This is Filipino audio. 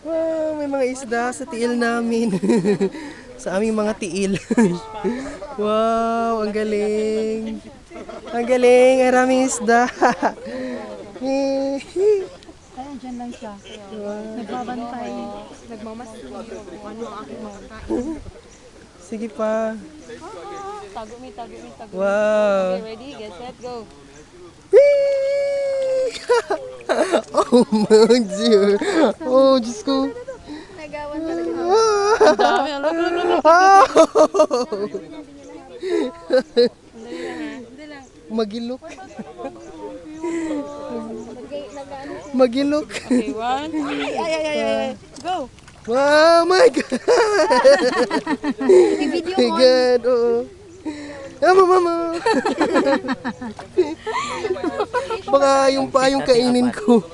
Wow, may mga isda sa tiil namin. Sa aming mga tiil. Wow, ang galing. Ang galing, ang raming isda. Ayan, dyan lang siya. Nagbabantay. Nagmamasid kung ano ang aking mga kain. Sige pa. Tago me. Wow. Okay, ready? Get set, go. Oh my dear. Oh, Diyos ko. Nagawan talaga. Ang dami. Hindi lang. Magilok. Magilok. Okay, 1, 2, ay. Go. Wow, my God. I-video My mo. God, oo. Mama. Baka yung pa yung kainin ko.